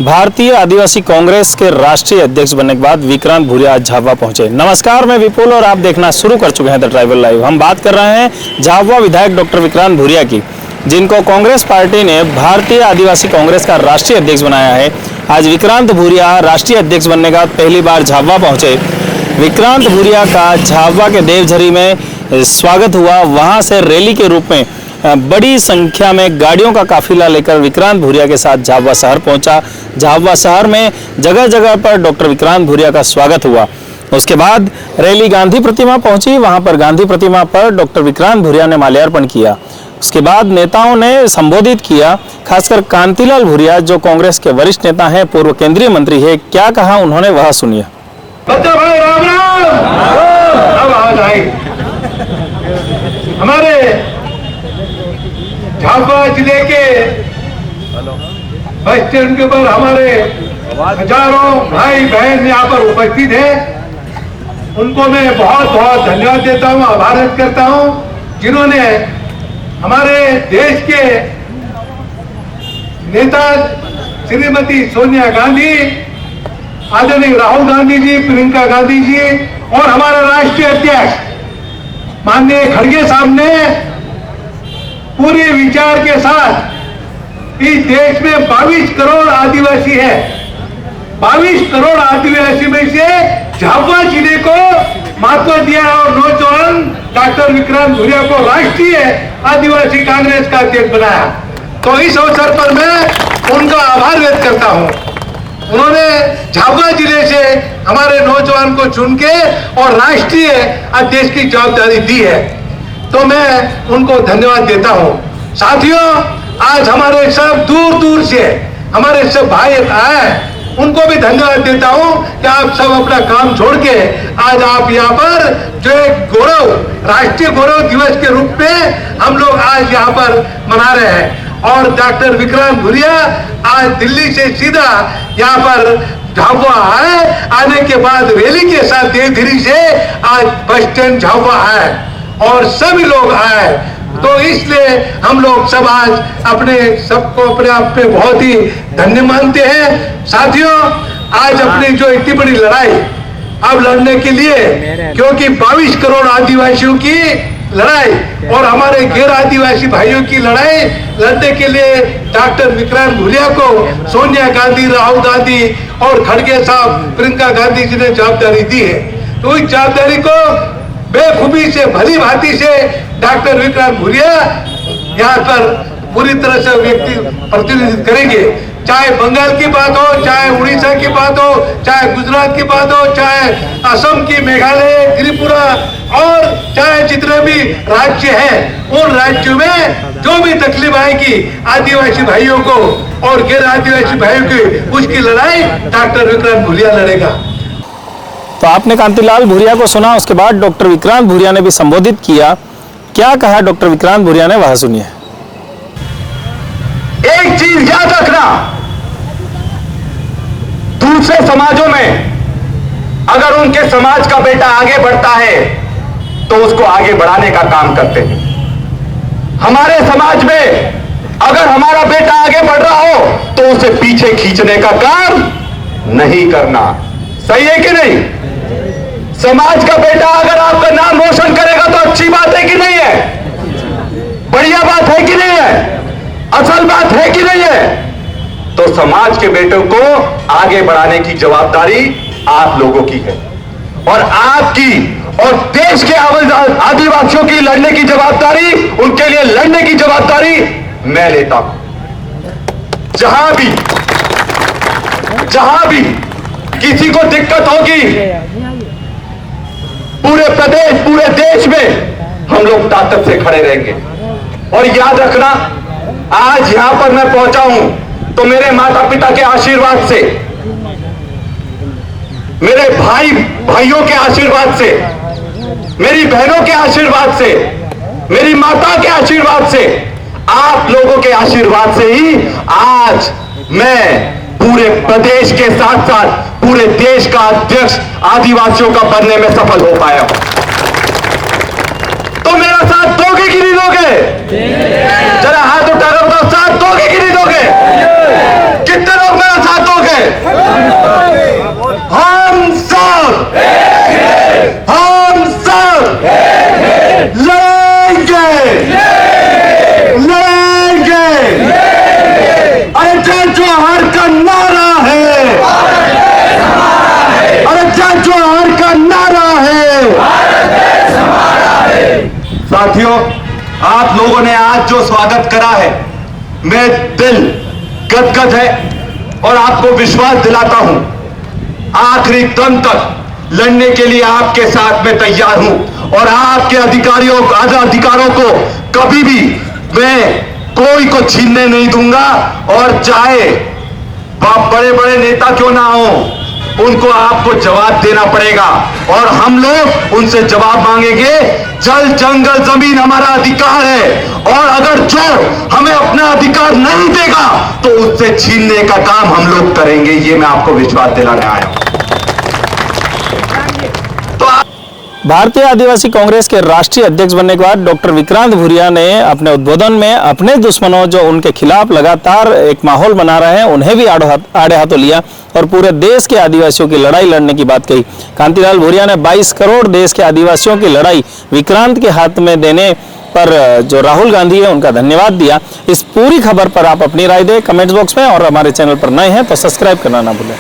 भारतीय आदिवासी कांग्रेस के राष्ट्रीय अध्यक्ष बनने के बाद विक्रांत भूरिया आज झाबुआ पहुंचे। नमस्कार, मैं विपुल और आप देखना शुरू कर चुके हैं द ट्राइबल लाइव। हम बात कर रहे हैं झाबुआ विधायक डॉक्टर विक्रांत भूरिया की, जिनको कांग्रेस पार्टी ने भारतीय आदिवासी कांग्रेस का राष्ट्रीय अध्यक्ष बनाया है। आज विक्रांत भूरिया राष्ट्रीय अध्यक्ष बनने के बाद पहली बार झाबुआ पहुंचे। विक्रांत भूरिया का झाबुआ के देवझरी में स्वागत हुआ। वहां से रैली के रूप में बड़ी संख्या में गाड़ियों का काफिला लेकर विक्रांत भूरिया के साथ झाबुआ शहर पहुंचा। झाबुआ शहर में जगह जगह पर डॉक्टर विक्रांत भूरिया का स्वागत हुआ। उसके बाद रैली गांधी प्रतिमा पहुंची। वहां पर गांधी प्रतिमा पर डॉक्टर विक्रांत भूरिया ने माल्यार्पण किया। उसके बाद नेताओं ने संबोधित किया, खासकर कांतिलाल भूरिया जो कांग्रेस के वरिष्ठ नेता हैं, पूर्व केंद्रीय मंत्री है। क्या कहा उन्होंने वह सुनिए। हमारे झाबुआ जिले के बस स्टैंड के ऊपर हमारे हजारों भाई बहन यहाँ पर उपस्थित हैं। उनको मैं बहुत बहुत धन्यवाद देता हूँ, आभार व्यक्त करता हूँ, जिन्होंने हमारे देश के नेता श्रीमती सोनिया गांधी, आदरणीय राहुल गांधी जी, प्रियंका गांधी जी और हमारा राष्ट्रीय अध्यक्ष माननीय खड़गे साहब ने पूरे विचार के साथ इस देश में 22 करोड़ आदिवासी है। 22 करोड़ आदिवासी में से झाबुआ जिले को महत्व दिया और नौजवान डॉक्टर विक्रांत भूरिया को राष्ट्रीय आदिवासी कांग्रेस का अध्यक्ष बनाया। तो इस अवसर पर मैं उनका आभार व्यक्त करता हूं। उन्होंने झाबुआ जिले से हमारे नौजवान को चुन के और राष्ट्रीय अध्यक्ष की जवाबदारी दी है, तो मैं उनको धन्यवाद देता हूं। साथियों, आज हमारे सब दूर दूर से हमारे सब भाई आए, उनको भी धन्यवाद देता हूं कि आप सब अपना काम छोड़ के आज आप यहाँ पर जो एक गौरव, राष्ट्रीय गौरव दिवस के रूप में हम लोग आज यहाँ पर मना रहे हैं। और डॉक्टर विक्रांत भूरिया आज दिल्ली से सीधा यहाँ पर झाबुआ आए, आने के बाद रैली के साथ देवगिरी से आज बस स्टैंड झाबुआ आए और सभी लोग आए। तो इसलिए हम लोग सब आज अपने सबको अपने आप पे बहुत ही धन्य मानते हैं। साथियों, आज अपनी जो इतनी बड़ी लड़ाई अब लड़ने के लिए, क्योंकि 22 करोड़ आदिवासियों की लड़ाई और हमारे गैर आदिवासी भाइयों की लड़ाई लड़ने के लिए डॉक्टर विक्रांत भूरिया को सोनिया गांधी, राहुल गांधी और खड़गे साहब, प्रियंका गांधी जी ने जवाबदारी दी है। तो इस जवाबदारी को बेखूबी से, भली भांति से डॉक्टर विक्रांत भूरिया यहाँ पर पूरी तरह से व्यक्ति प्रतिनिधित्व करेंगे। चाहे बंगाल की बात हो, चाहे उड़ीसा की बात हो, चाहे गुजरात की बात हो, चाहे असम की, मेघालय, त्रिपुरा और चाहे जितने भी राज्य हैं, उन राज्यों में जो भी तकलीफ आएगी आदिवासी भाइयों को और गैर आदिवासी भाइयों की, उसकी लड़ाई डॉक्टर विक्रांत भूरिया लड़ेगा। तो आपने कांतिलाल भूरिया को सुना। उसके बाद डॉक्टर विक्रांत भूरिया ने भी संबोधित किया। क्या कहा डॉक्टर विक्रांत भूरिया ने, वह सुनिए। एक चीज याद रखना, दूसरे समाजों में अगर उनके समाज का बेटा आगे बढ़ता है तो उसको आगे बढ़ाने का काम करते हैं। हमारे समाज में अगर हमारा बेटा आगे बढ़ रहा हो तो उसे पीछे खींचने का काम नहीं करना। सही है कि नहीं? समाज का बेटा अगर आपका नाम रोशन करेगा तो अच्छी बात है कि नहीं है? बढ़िया बात है कि नहीं है? असल बात है कि नहीं है? तो समाज के बेटों को आगे बढ़ाने की जवाबदारी आप लोगों की है और आपकी और देश के आदिवासियों की लड़ने की जवाबदारी, उनके लिए लड़ने की जवाबदारी मैं लेता हूं। जहां भी किसी को दिक्कत होगी, पूरे प्रदेश, पूरे देश में हम लोग ताकत से खड़े रहेंगे। और याद रखना, आज यहां पर मैं पहुंचा हूं तो मेरे माता पिता के आशीर्वाद से, मेरे भाइयों के आशीर्वाद से, मेरी बहनों के आशीर्वाद से, मेरी माता के आशीर्वाद से, आप लोगों के आशीर्वाद से ही आज मैं पूरे प्रदेश के साथ साथ पूरे देश का अध्यक्ष आदिवासियों का बनने में सफल हो पाया हूं। तो मेरा साथ दोगे कि नहीं दोगे? जरा हाथ उठाकर बताओ, साथ दोगे कि नहीं दोगे? कितने लोग मेरा साथ दोगे? जोहर का नारा है, अरे जय जोहर का नारा है। साथियों, आप लोगों ने आज जो स्वागत करा है, मैं दिल गदगद है और आपको विश्वास दिलाता हूं, आखिरी दम तक लड़ने के लिए आपके साथ मैं तैयार हूं और आपके अधिकारों को कभी भी मैं कोई को छीनने नहीं दूंगा। और चाहे बड़े बड़े नेता क्यों ना हो, उनको आपको जवाब देना पड़ेगा और हम लोग उनसे जवाब मांगेंगे। जल जंगल जमीन हमारा अधिकार है और अगर जो हमें अपना अधिकार नहीं देगा तो उससे छीनने का काम हम लोग करेंगे। ये मैं आपको विश्वास दिलाने आया हूं। भारतीय आदिवासी कांग्रेस के राष्ट्रीय अध्यक्ष बनने के बाद डॉक्टर विक्रांत भूरिया ने अपने उद्बोधन में अपने दुश्मनों जो उनके खिलाफ लगातार एक माहौल बना रहे हैं उन्हें भी आड़े हाथों लिया और पूरे देश के आदिवासियों की लड़ाई लड़ने की बात कही। कांतिलाल भूरिया ने 22 करोड़ देश के आदिवासियों की लड़ाई विक्रांत के हाथ में देने पर जो राहुल गांधी है उनका धन्यवाद दिया। इस पूरी खबर पर आप अपनी राय दें कमेंट बॉक्स में और हमारे चैनल पर नए हैं तो सब्सक्राइब करना ना भूलें।